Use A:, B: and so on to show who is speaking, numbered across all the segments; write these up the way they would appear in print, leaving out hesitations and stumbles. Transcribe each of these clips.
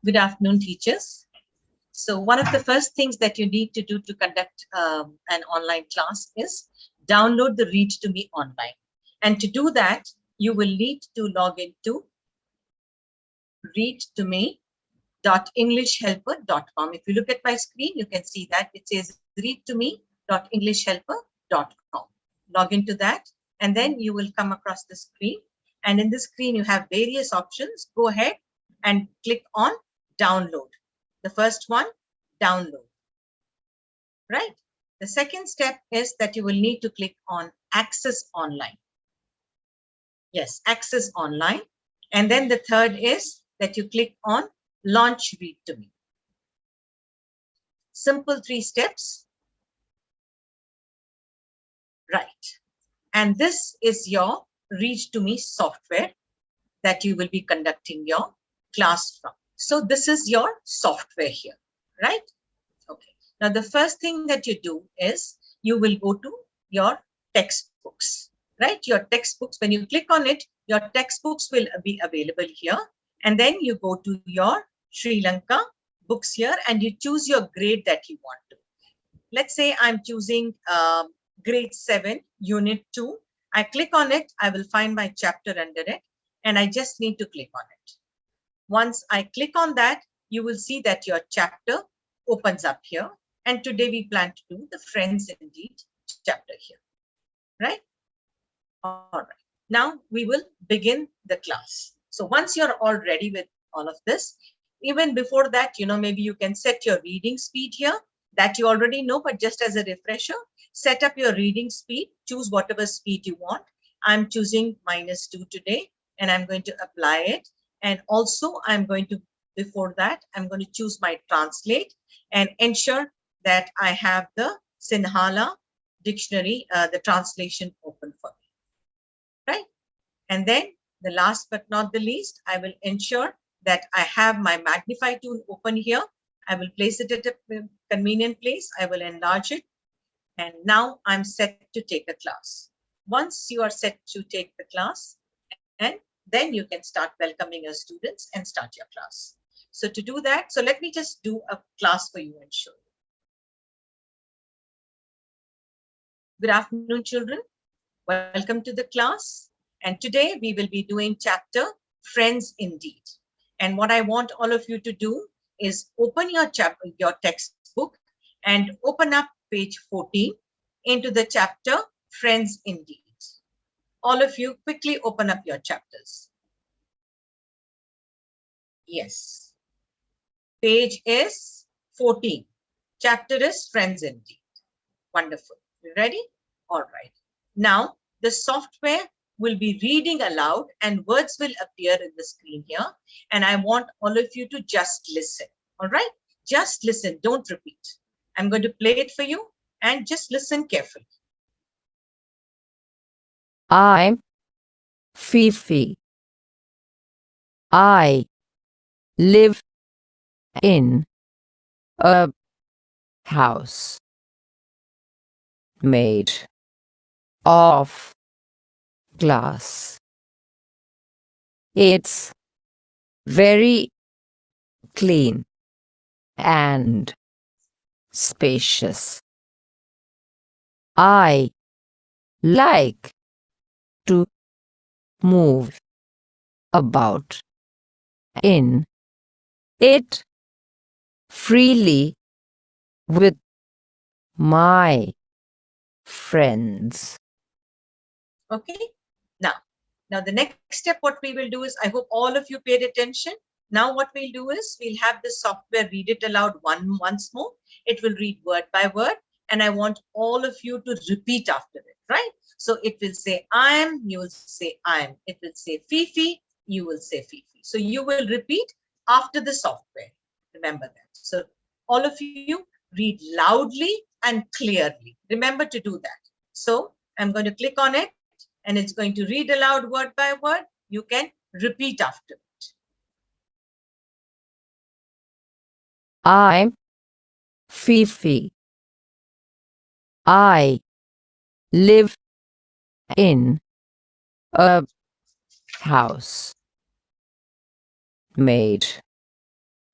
A: Good afternoon, teachers. So one of the first things that you need to do to conduct an online class is download the ReadToMe online. And to do that, you will need to log into readtome.englishhelper.com. If you look at my screen, you can see that it says readtome.englishhelper.com. Log into that, and then you will come across the screen. And in the screen, you have various options. Go ahead and click on download. The first one, download, right? The second step is that you will need to click on access online. Yes, access online. And then the third is that you click on launch ReadToMe. Simple 3 steps. Right. And this is your ReadToMe software that you will be conducting your class from. So this is your software here, right? Okay. Now, the first thing that you do is you will go to your textbooks, right? Your textbooks, when you click on it, your textbooks will be available here. And then you go to your Sri Lanka books here and you choose your grade that you want to. Let's say I'm choosing grade 7, unit 2. I click on it, I will find my chapter under it, and I just need to click on it. Once I click on that, you will see that your chapter opens up here. And today we plan to do the Friends Indeed chapter here, right? All right. Now we will begin the class. So once you're all ready with all of this, even before that, maybe you can set your reading speed here that you already know, but just as a refresher, set up your reading speed, choose whatever speed you want. I'm choosing -2 today, and I'm going to apply it. And also I'm going to, before that, I'm going to choose my translate and ensure that I have the Sinhala dictionary, the translation open for me, right? And then the last but not the least, I will ensure that I have my magnify tool open here. I will place it at a convenient place. I will enlarge it. And now I'm set to take a class. Once you are set to take the class, and then you can start welcoming your students and start your class. So to do that, so let me just do a class for you and show you. Good afternoon, children. Welcome to the class. And today we will be doing chapter Friends Indeed. And what I want all of you to do is open your textbook and open up page 14 into the chapter Friends Indeed. All of you quickly open up your chapters. Yes. Page is 14. Chapter is Friends Indeed. Wonderful. You ready? All right. Now, the software will be reading aloud and words will appear in the screen here. And I want all of you to just listen. All right? Just listen. Don't repeat. I'm going to play it for you and just listen carefully.
B: I'm Fifi. I live in a house made of glass. It's very clean and spacious. I like to move about in it freely with my friends.
A: Okay. Now the next step, what we will do is, I hope all of you paid attention. Now what we'll do is we'll have the software read it aloud once more. It will read word by word. And I want all of you to repeat after it, right? So it will say I'm, you will say I'm. It will say Fifi, you will say Fifi. So you will repeat after the software. Remember that. So all of you read loudly and clearly. Remember to do that. So I'm going to click on it and it's going to read aloud word by word. You can repeat after it.
B: I'm Fifi. I live in a house made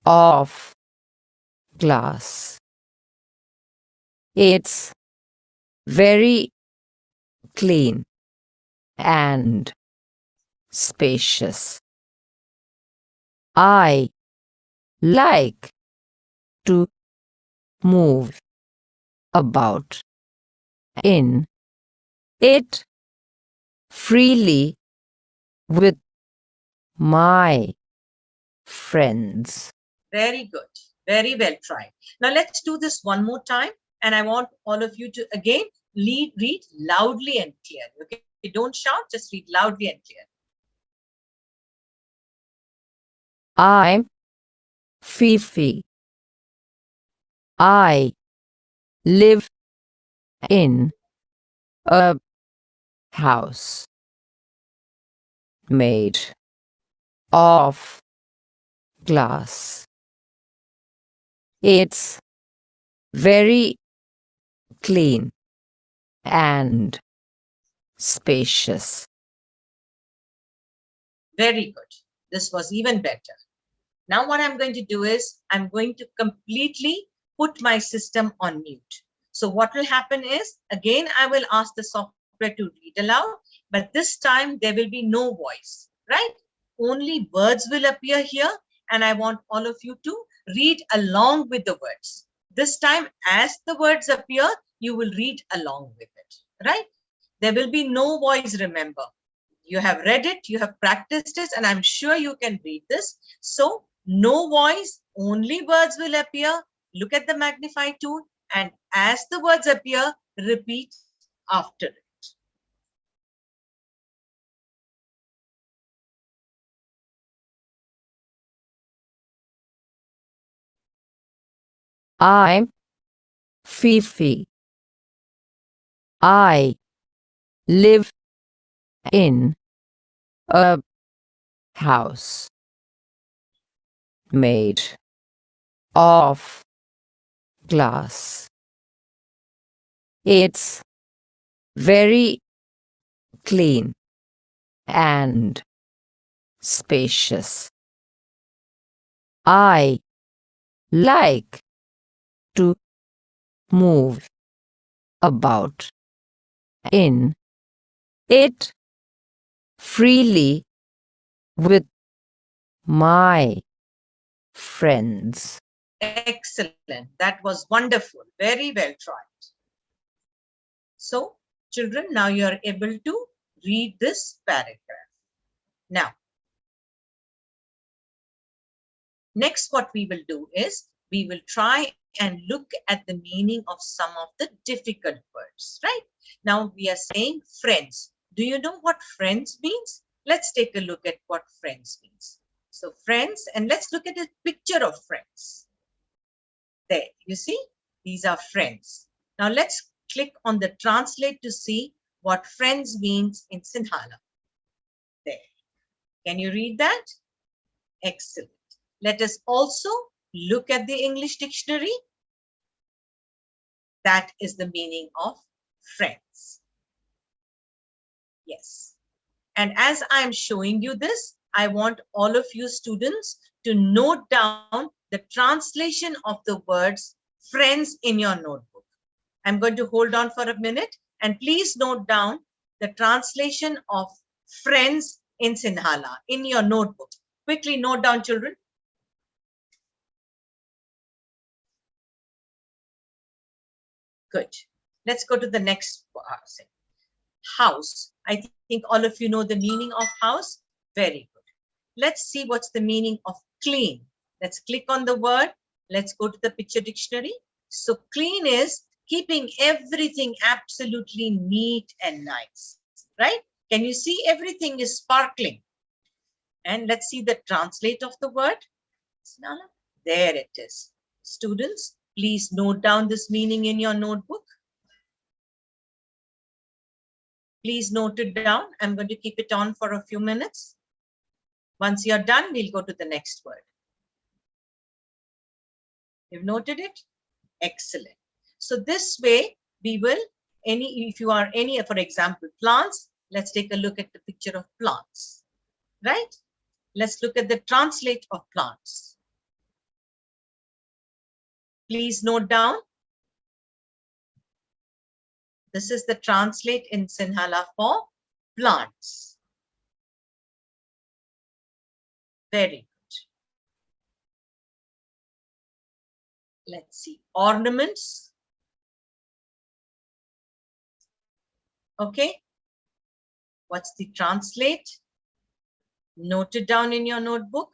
B: of glass. It's very clean and spacious. I like to move about in it freely with my friends.
A: Very good. Very well tried. Now let's do this one more time. And I want all of you to again read loudly and clearly. Okay, don't shout, just read loudly and clearly.
B: I'm Fifi. I live in a house made of glass. It's very clean and spacious.
A: Very good. This was even better. Now what I'm going to do is I'm going to completely put my system on mute. So what will happen is, again, I will ask the software to read aloud, but this time there will be no voice, right? Only words will appear here, and I want all of you to read along with the words. This time, as the words appear, you will read along with it, right? There will be no voice, remember. You have read it, you have practiced it, and I'm sure you can read this. So no voice, only words will appear. Look at the magnify tool, and as the words appear, repeat after it.
B: I'm Fifi. I live in a house made of glass. It's very clean and spacious. I like to move about in it freely with my friends.
A: Excellent. That was wonderful. Very well tried. So, children, now you are able to read this paragraph. Now, next, what we will do is we will try and look at the meaning of some of the difficult words, right? Now we are saying friends. Do you know what friends means? Let's take a look at what friends means. So friends, and let's look at a picture of friends. There, you see, these are friends. Now let's click on the translate to see what friends means in Sinhala. There. Can you read that? Excellent. Let us also look at the English dictionary. That is the meaning of friends. Yes. And as I'm showing you this, I want all of you students to note down the translation of the words friends in your notebook. I'm going to hold on for a minute, and please note down the translation of friends in Sinhala in your notebook. Quickly note down, children. Good. Let's go to the next thing. House. I think all of you know the meaning of house. Very good. Let's see what's the meaning of clean. Let's click on the word. Let's go to the picture dictionary. So clean is keeping everything absolutely neat and nice, right? Can you see everything is sparkling? And let's see the translate of the word. There it is. Students, please note down this meaning in your notebook. Please note it down. I'm going to keep it on for a few minutes. Once you're done, we'll go to the next word. You've noted it? Excellent. So this way we will, if you are any, for example, plants, let's take a look at the picture of plants, right? Let's look at the translate of plants. Please note down. This is the translate in Sinhala for plants. Very good. Let's see. Ornaments. Okay. What's the translate? Note it down in your notebook.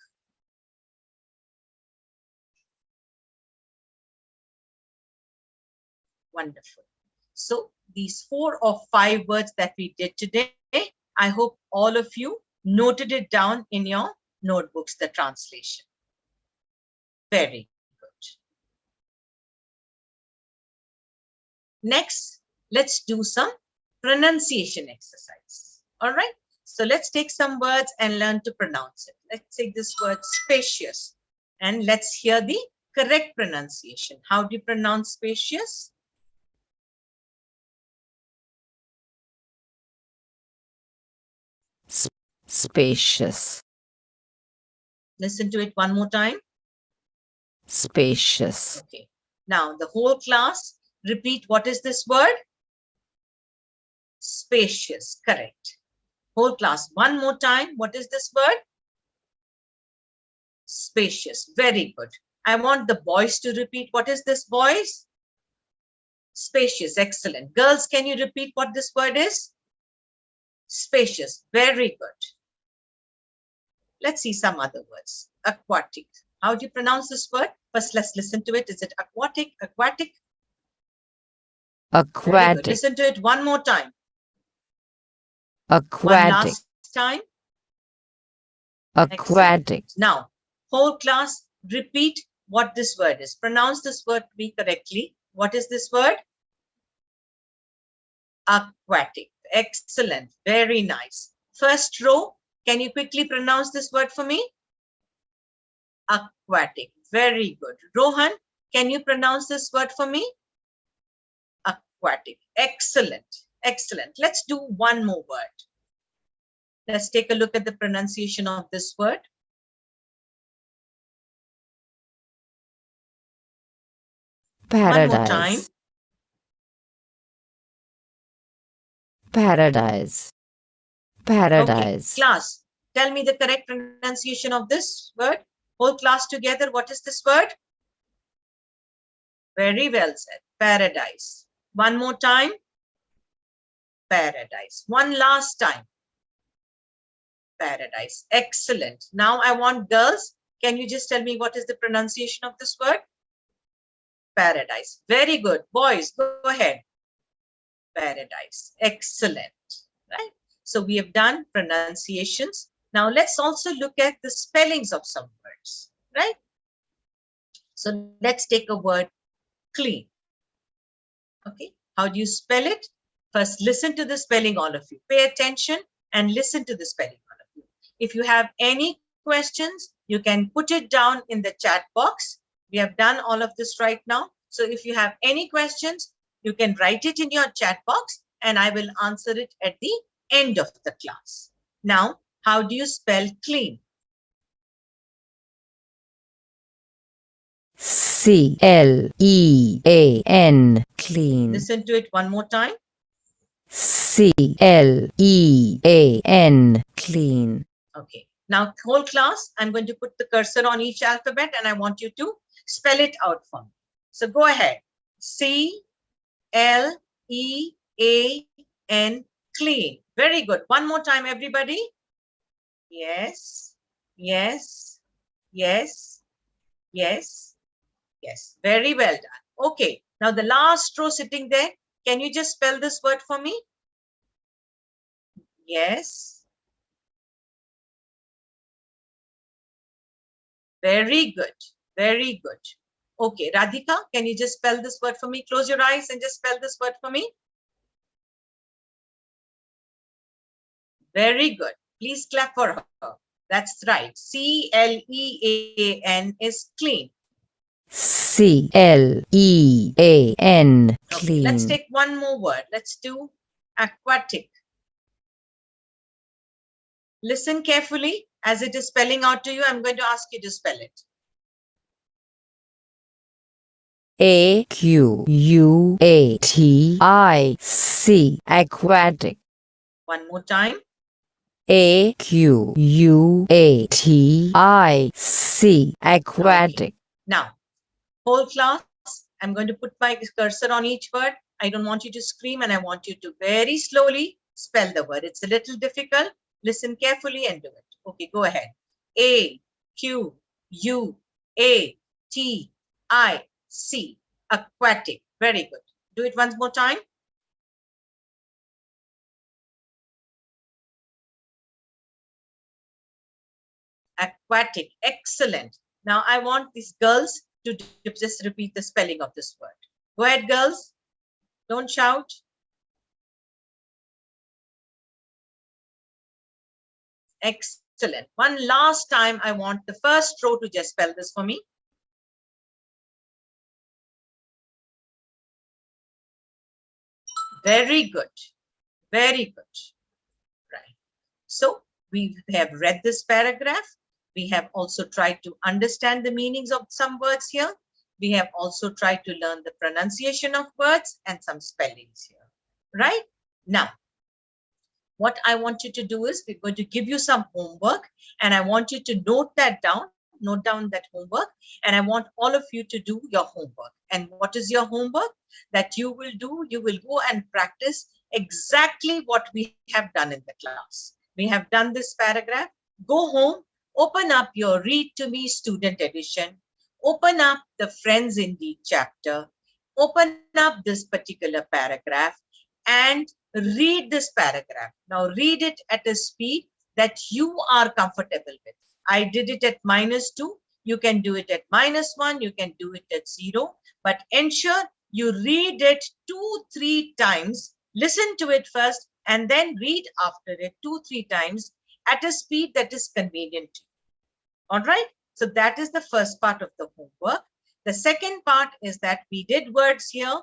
A: Wonderful. So these 4 or 5 words that we did today, I hope all of you noted it down in your notebooks, the translation. Very good. Next, let's do some pronunciation exercise. All right. So let's take some words and learn to pronounce it. Let's take this word spacious and let's hear the correct pronunciation. How do you pronounce spacious?
B: Spacious.
A: Listen to it one more time.
B: Spacious.
A: Okay. Now the whole class, repeat what is this word? Spacious. Correct. Whole class, one more time. What is this word? Spacious. Very good. I want the boys to repeat. What is this, boys? Spacious. Excellent. Girls, can you repeat what this word is? Spacious. Very good. Let's see some other words. Aquatic. How do you pronounce this word? First, let's listen to it. Is it aquatic? Aquatic? Very good.
B: Aquatic.
A: Listen to it one more time. One
B: Aquatic.
A: last time.
B: Aquatic.
A: Excellent. Now, whole class, repeat what this word is. Pronounce this word to me correctly. What is this word? Aquatic. Excellent. Very nice. First row, can you quickly pronounce this word for me? Aquatic. Very good. Rohan, can you pronounce this word for me? Aquatic. Excellent. Excellent. Let's do one more word. Let's take a look at the pronunciation of this word. One more time.
B: Paradise. Paradise.
A: Okay, class, tell me the correct pronunciation of this word. Whole class together, what is this word? Very well said. Paradise. One more time. Paradise. One last time. Paradise. Excellent. Now I want girls. Can you just tell me what is the pronunciation of this word? Paradise. Very good. Boys, go ahead. Paradise. Excellent. Right? So we have done pronunciations. Now let's also look at the spellings of some words. Right? So let's take a word clean. Okay. How do you spell it? First, listen to the spelling, all of you. Pay attention and listen to the spelling, all of you. If you have any questions, you can put it down in the chat box. We have done all of this right now. So if you have any questions, you can write it in your chat box and I will answer it at the end of the class. Now, how do you spell clean?
B: C-L-E-A-N. Clean.
A: Listen to it one more time.
B: C-L-E-A-N. Clean.
A: Okay. Now, whole class, I'm going to put the cursor on each alphabet and I want you to spell it out for me. So go ahead. C-L-E-A-N. Clean. Very good. One more time, everybody. Yes, yes, yes, yes, yes. Very well done. Okay. Now the last row sitting there, can you just spell this word for me? Yes. Very good. Very good. Okay. Radhika, can you just spell this word for me? Close your eyes and just spell this word for me. Very good. Please clap for her. That's right. C-L-E-A-N is clean.
B: C-L-E-A-N.
A: Okay, let's
B: Clean.
A: take one more word. Let's do aquatic. Listen carefully as it is spelling out to you. I'm going to ask you to spell it.
B: Aquatic. Aquatic.
A: One more time.
B: Aquatic. Aquatic.
A: Okay. Now, whole class, I'm going to put my cursor on each word. I don't want you to scream, and I want you to very slowly spell the word. It's a little difficult. Listen carefully and do it. Okay, go ahead. Aquatic. Aquatic. Very good. Do it once more time. Aquatic. Excellent. Now I want these girls to just repeat the spelling of this word. Go ahead, girls. Don't shout. Excellent. One last time, I want the first row to just spell this for me. Very good. Very good. Right. So we have read this paragraph. We have also tried to understand the meanings of some words here. We have also tried to learn the pronunciation of words and some spellings here. Right? Now, what I want you to do is we're going to give you some homework, and I want you to note down that homework, and I want all of you to do your homework. And what is your homework that you will do? You will go and practice exactly what we have done in the class. We have done this paragraph. Go home, open up your Read to Me Student Edition, open up the Friends Indeed chapter, open up this particular paragraph, and read this paragraph. Now read it at a speed that you are comfortable with. I did it at -2. You can do it at -1. You can do it at 0. But ensure you read it 2-3 times. Listen to it first and then read after it 2-3 times at a speed that is convenient to you. All right. So that is the first part of the homework. The second part is that we did words here.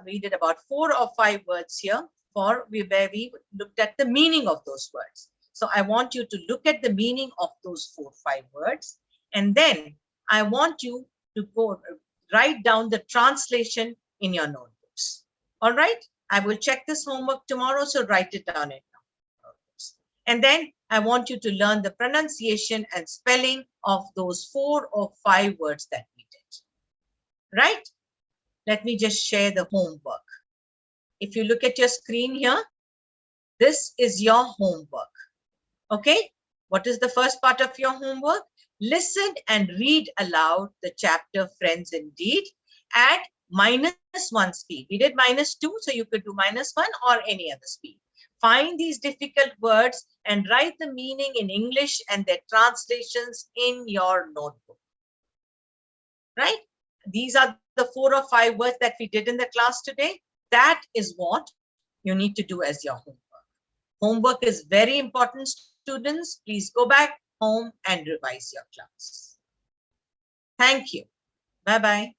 A: We did about 4 or 5 words here where we looked at the meaning of those words. So I want you to look at the meaning of those 4-5 words, and then I want you to go write down the translation in your notebooks. All right. I will check this homework tomorrow, so write it down in your notebooks. And then I want you to learn the pronunciation and spelling of those 4 or 5 words that we did. Right? Let me just share the homework. If you look at your screen here, this is your homework. Okay? What is the first part of your homework? Listen and read aloud the chapter Friends Indeed at -1 speed. We did -2, so you could do -1 or any other speed. Find these difficult words and write the meaning in English and their translations in your notebook. Right? These are the 4 or 5 words that we did in the class today. That is what you need to do as your homework. Homework is very important, students. Please go back home and revise your class. Thank you. Bye-bye.